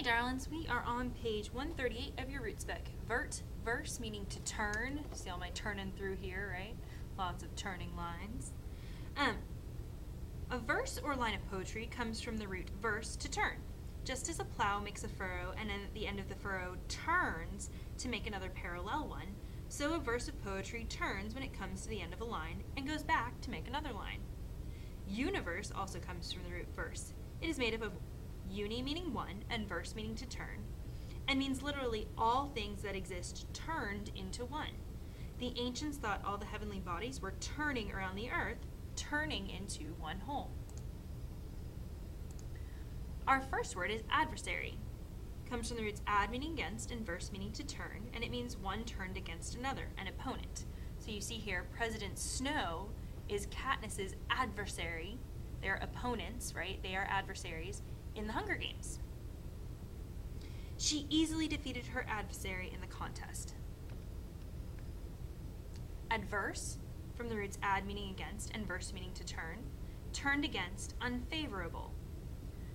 darlings, we are on page 138 of your Roots book. Vert Vers, meaning to turn. See all my turning through here, right? Lots of turning lines. A verse or line of poetry comes from the root verse, to turn. Just as a plow makes a furrow and then at the end of the furrow turns to make another parallel one, so a verse of poetry turns when it comes to the end of a line and goes back to make another line. Universe also comes from the root verse. It is made up of uni meaning one and verse meaning to turn, and means literally all things that exist turned into one. The ancients thought all the heavenly bodies were turning around the earth, turning into one whole. Our first word is adversary. Comes from the roots ad meaning against and verse meaning to turn, and it means one turned against another, an opponent. So you see here, President Snow is Katniss's adversary. They're opponents, right? They are adversaries in the Hunger Games. She easily defeated her adversary in the contest. Adverse, from the roots ad meaning against and verse meaning to turn, turned against, unfavorable.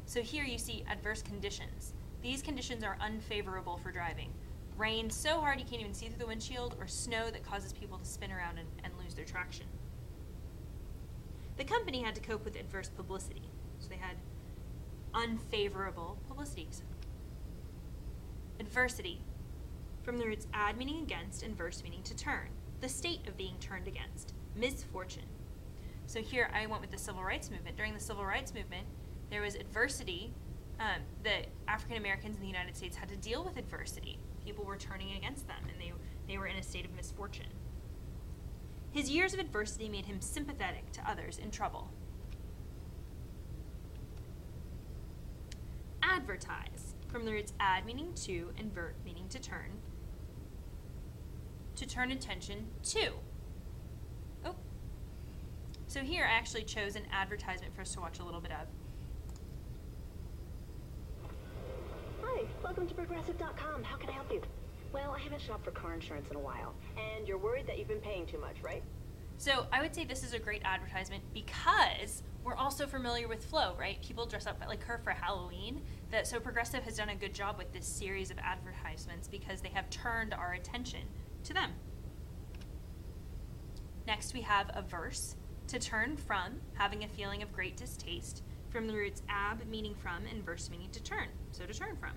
So here you see adverse conditions. These conditions are unfavorable for driving. Rain so hard you can't even see through the windshield, or snow that causes people to spin around and lose their traction. The company had to cope with adverse publicity, so they had unfavorable publicities. Adversity, from the roots ad meaning against and verse meaning to turn, the state of being turned against, misfortune. So here I went with the Civil Rights Movement. During the Civil Rights Movement, there was adversity. The African Americans in the United States had to deal with adversity. People were turning against them, and they were in a state of misfortune. His years of adversity made him sympathetic to others in trouble. Advertise, from the roots ad meaning to and vert meaning to turn attention to. Oh. So here I actually chose an advertisement for us to watch a little bit of. Hi, welcome to Progressive.com. How can I help you? Well, I haven't shopped for car insurance in a while, and you're worried that you've been paying too much, right? So I would say this is a great advertisement because we're also familiar with Flo, right? People dress up like her for Halloween. So Progressive has done a good job with this series of advertisements because they have turned our attention to them. Next we have a verse, to turn from, having a feeling of great distaste, from the roots ab meaning from and verse meaning to turn, so to turn from.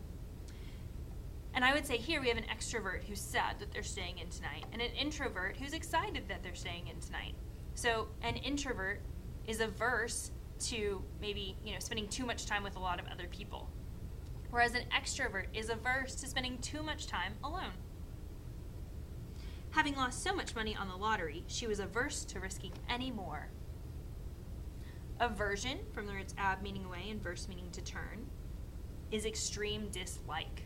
And I would say here we have an extrovert who's sad that they're staying in tonight, and an introvert who's excited that they're staying in tonight. So an introvert is averse to maybe, spending too much time with a lot of other people, whereas an extrovert is averse to spending too much time alone. Having lost so much money on the lottery, she was averse to risking any more. Aversion, from the roots ab meaning away and verse meaning to turn, is extreme dislike.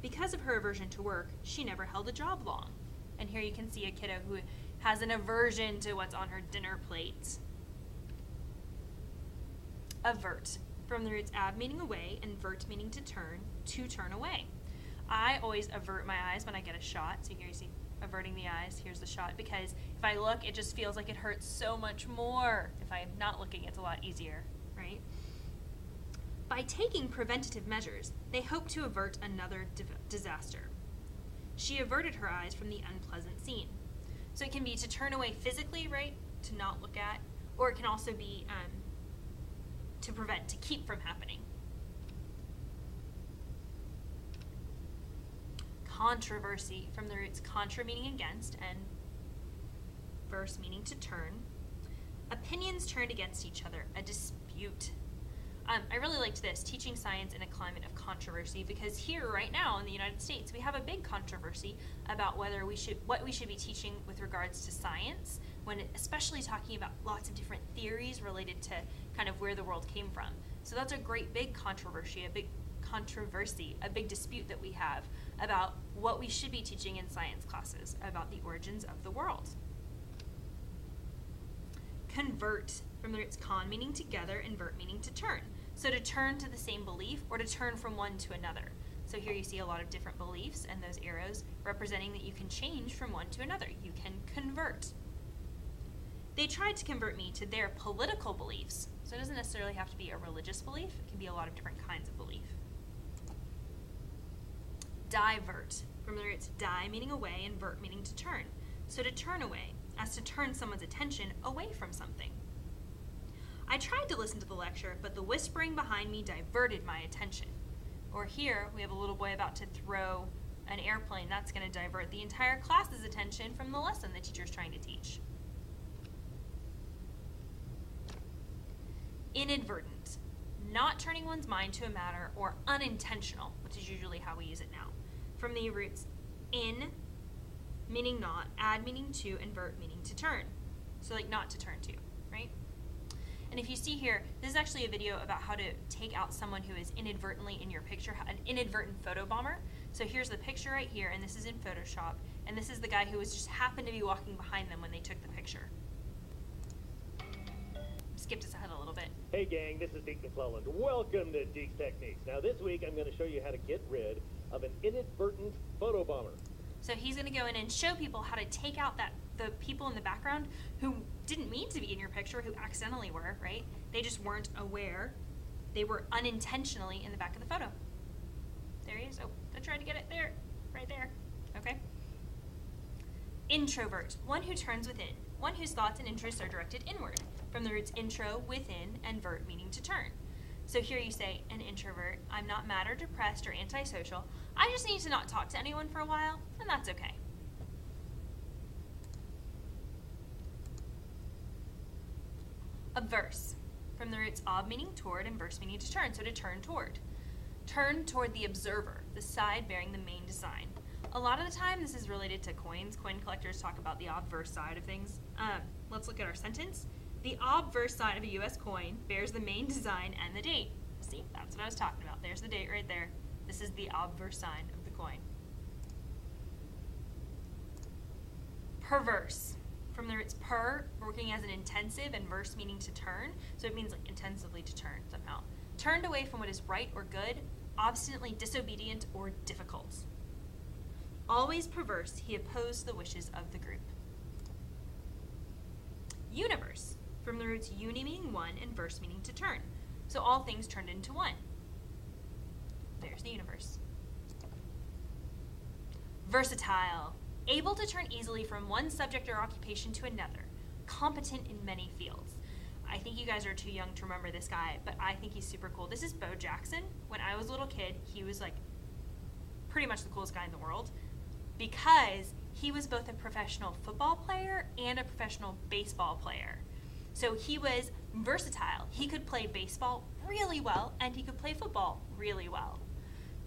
Because of her aversion to work, she never held a job long. And here you can see a kiddo who has an aversion to what's on her dinner plate. Avert, from the roots ab meaning away and vert meaning to turn away. I always avert my eyes when I get a shot. So here you see averting the eyes, here's the shot, because if I look, it just feels like it hurts so much more. If I'm not looking, it's a lot easier, right? By taking preventative measures, they hope to avert another disaster. She averted her eyes from the unpleasant scene. So it can be to turn away physically, right, to not look at, or it can also be to prevent, to keep from happening. Controversy, from the roots contra meaning against and verse meaning to turn. Opinions turned against each other, a dispute. I really liked this, teaching science in a climate of controversy, because here right now in the United States we have a big controversy about what we should be teaching with regards to science, when especially talking about lots of different theories related to kind of where the world came from. So that's a great big controversy, a big dispute that we have about what we should be teaching in science classes about the origins of the world. Convert, from the roots con meaning together and vert meaning to turn. So to turn to the same belief or to turn from one to another. So here you see a lot of different beliefs and those arrows representing that you can change from one to another. You can convert. They tried to convert me to their political beliefs. So it doesn't necessarily have to be a religious belief. It can be a lot of different kinds of belief. Divert, from the roots di meaning away and vert meaning to turn. So to turn away, as to turn someone's attention away from something. I tried to listen to the lecture, but the whispering behind me diverted my attention. Or here, we have a little boy about to throw an airplane. That's going to divert the entire class's attention from the lesson the teacher's trying to teach. Inadvertent, not turning one's mind to a matter, or unintentional, which is usually how we use it now. From the roots in, meaning not, add meaning to, and vert meaning to turn. So like not to turn to, right? And if you see here, this is actually a video about how to take out someone who is inadvertently in your picture, an inadvertent photo bomber. So here's the picture right here, and this is in Photoshop, and this is the guy who was just happened to be walking behind them when they took the picture. Skipped us ahead a little bit. Hey gang, this is Deke McClelland. Welcome to Deke's Techniques. Now this week I'm going to show you how to get rid of an inadvertent photo bomber. So he's going to go in and show people how to take out the people in the background who didn't mean to be in your picture, who accidentally were, right? They just weren't aware. They were unintentionally in the back of the photo. There he is. Oh, I tried to get it there. Right there. Okay. Introvert, one who turns within, one whose thoughts and interests are directed inward. From the roots intro, within, and vert meaning to turn. So here you say, an introvert, I'm not mad or depressed or antisocial. I just need to not talk to anyone for a while, and that's okay. Obverse, from the roots ob meaning toward and verse meaning to turn, so to turn toward. Turn toward the observer, the side bearing the main design. A lot of the time this is related to coins. Coin collectors talk about the obverse side of things. Let's look at our sentence. The obverse side of a U.S. coin bears the main design and the date. See, that's what I was talking about. There's the date right there. This is the obverse side of the coin. Perverse, from the roots per, working as an intensive, and verse meaning to turn, so it means like intensively to turn somehow. Turned away from what is right or good, obstinately disobedient or difficult. Always perverse, he opposed the wishes of the group. Universe, from the roots uni meaning one and verse meaning to turn. So all things turned into one. There's the universe. Versatile, able to turn easily from one subject or occupation to another. Competent in many fields. I think you guys are too young to remember this guy, but I think he's super cool. This is Bo Jackson. When I was a little kid, he was like pretty much the coolest guy in the world because he was both a professional football player and a professional baseball player. So he was versatile. He could play baseball really well, and he could play football really well.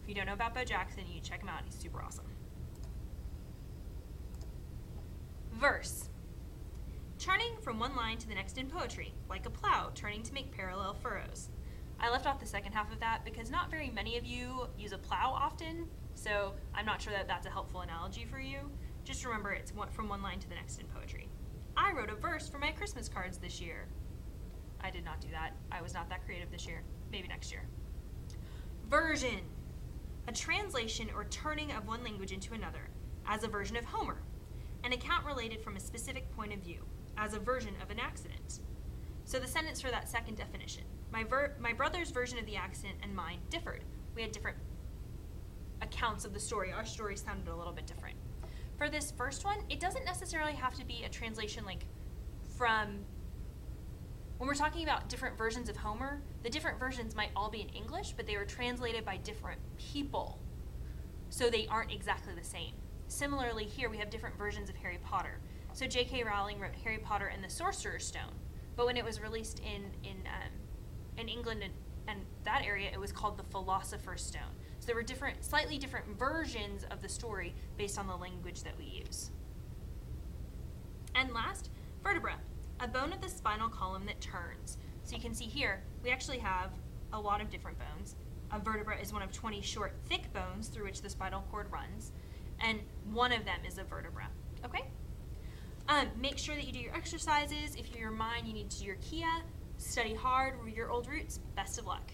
If you don't know about Bo Jackson, you check him out. He's super awesome. Verse. Turning from one line to the next in poetry, like a plow turning to make parallel furrows. I left off the second half of that because not very many of you use a plow often, so I'm not sure that that's a helpful analogy for you. Just remember it's from one line to the next in poetry. I wrote a verse for my Christmas cards this year. I did not do that. I was not that creative this year. Maybe next year. Version. A translation or turning of one language into another, as a version of Homer. An account related from a specific point of view, as a version of an accident. So the sentence for that second definition. My brother's version of the accident and mine differed. We had different accounts of the story. Our story sounded a little bit different. For this first one, it doesn't necessarily have to be a translation like from, when we're talking about different versions of Homer, the different versions might all be in English, but they were translated by different people. So they aren't exactly the same. Similarly, here we have different versions of Harry Potter. So J.K. Rowling wrote Harry Potter and the Sorcerer's Stone, but when it was released in England and that area, it was called the Philosopher's Stone. So there were slightly different versions of the story based on the language that we use. And last, vertebra, a bone of the spinal column that turns. So you can see here, we actually have a lot of different bones. A vertebra is one of 20 short, thick bones through which the spinal cord runs, and one of them is a vertebra, okay? Make sure that you do your exercises. If you're mine, you need to do your Kia. Study hard, read your old roots. Best of luck.